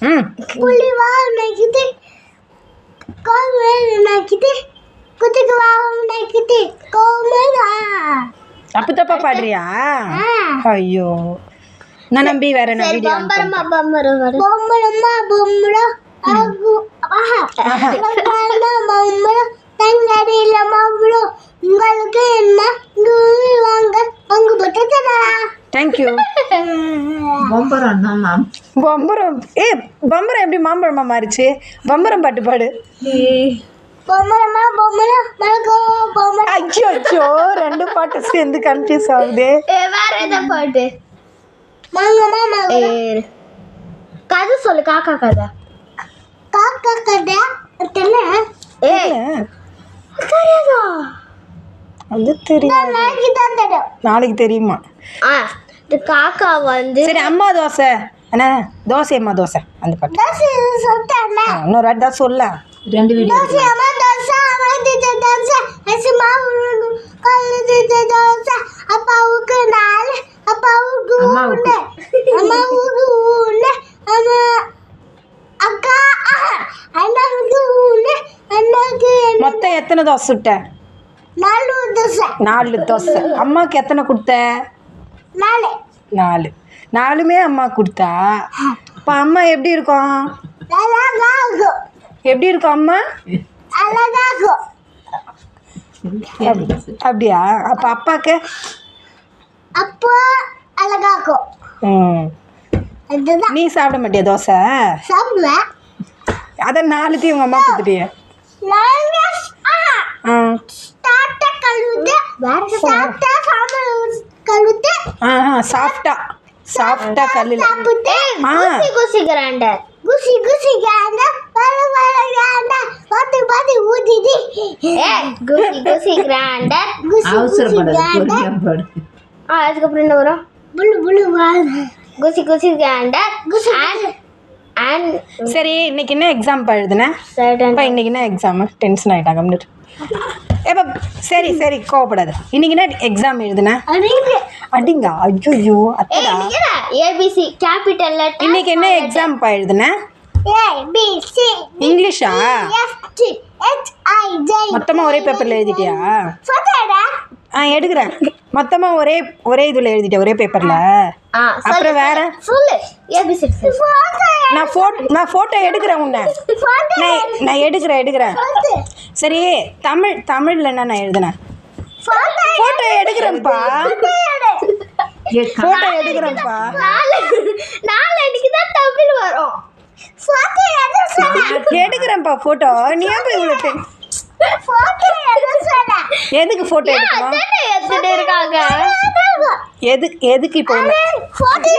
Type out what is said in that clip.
புலி வால் நக்கிட்டு கோமல் நக்கிட்டு குதிக்கு வால் நக்கிட்டு கோமலா. தப்பு தப்பா பாடுறியா? ஐயோ நான் நம்பி வேற என்ன வீடியோ பம்பரமா பொம்பரமா பொம்பரோ அகு ஆஹா பொம்பரோ தங்கடில மாம்பரோ உங்களுக்கு என்ன வாங்க அங்கு போட்டுடா. Thank you. பம்பரம் மேம். பம்பரம் பம்பரம் எப்படி மாம்பழமா மாறிச்சு? பம்பரம் பாட்டு பாடு. பொம்பரமா பொம்பரோ மலகோ பொம்பரோ. ஐயோ ஐயோ ரெண்டு பாட்டு சேர்ந்து கன்ஃபியூஸ் ஆகுது. வேற என்ன பாட்டு? மாங்கமா மாங்கோ. கதை சொல்லு. காக்கா கதை. காக்கா கதை தெரியல. தெரியாதா? அது தெரியும். நாளைக்கு தான் தெரியும். நாளைக்கு தெரியுமா? இந்த காக்கா வந்து சரி அம்மா தோசை என்ன தோசை அம்மா தோசை அந்த பாட்டு தோசை சொல்லிட்டேன். இன்னொரு வாட்டி தான் சொல்ல. ரெண்டு வீடியோ. தோசை அம்மா தோசை அம்மா தோசை அசிமா கல்லு தோசை அப்பாவுக்கு 4 அப்பாவுக்கு 1 அம்மாவுக்கு 1 அம்மா அக்கா அண்ணாவுக்கு 1 அண்ணாக்கு மொத்தம் எத்தனை தோசை சுட்ட? 4 தோசை. 4 தோசை. அம்மாவுக்கு எத்தனை கொடுத்த? 4. 4மே அம்மா கொடுத்தா. அப்போ அம்மா எப்படி இருக்கும்? அழகாகும். எப்படி இருக்கும் அம்மா? அழகாகும். அப்படியா? அப்போ அப்பாவுக்கு? அப்போ அழகாகும். அதுதான் நீ சாப்பிட மாட்டியா தோசை? சாப்பிடுவேன். அதை 4த்தையும் உங்கள் அம்மா கொடுத்துட்டிய? சாப்பிட்டா கழுவுது. சாப்பிட்டா சாம்பார் கழுவுது. சாஃப்டா கல்லில் சாப்பிட்டு குசி குசி கிராண்டர் குசி குசி கிராண்டர் பல பல கிராண்டர் பாத்து ஊதிடி. குசி குசி கிராண்டர் குசி குசி கிராண்டர். அதுக்கப்புறம் என்ன வரும்? புளு புளு குசி குசி கிராண்டர் குசி அண்ட் சரி இன்னைக்கு என்ன எக்ஸாம் எழுதுன? இன்னைக்கு என்ன எக்ஸாம்? டென்ஷன் ஆகிட்டாங்க கம்ப்ளீட். ஏப்பா சரி சரி கோவப்படாது. இன்னைக்கு என்ன எக்ஸாம் எழுதுன? அடிங்க. ஐயோ அத்தடா. ABC capital letter. இன்னைக்கு என்ன எக்ஸாம் எழுதுன? ஏபிசி இங்கிலீஷா? எஃப்ஜி ஹெச்ஐஜே. மொத்தமாக ஒரே பேப்பரில் எழுதிட்டியா? போட்டோடா. எடுக்கிறேன். மொத்தமாக ஒரே இதில் எழுதிட்டேன் ஒரே பேப்பரில். அப்புறம் வேற சொல்லு. ஏபிசி நான் ஃபோட்டோ எடுக்கிறேன் உன்னை. நான் எடுக்கிறேன். சரி தமிழில் என்ன நான் எழுதுனேன்? ஃபோட்டோ எடுக்கிறேன்ப்பா. ஃபோட்டோ எடுக்கிறேன்ப்பா. நாளைக்கு தான் தமிழ் வரும். ஃபோட்டோ எடுக்கிறேன்ப்பா ஃபோட்டோ. நீ ஏன் போய் இவ்வளோ ஃபோட்டோ எடுக்கறேன். எதுக்கு ஃபோட்டோ எடுக்கணும்? எடுத்துட்டு இருக்காங்க. எதுக்கு இப்போ ஃபோட்டோ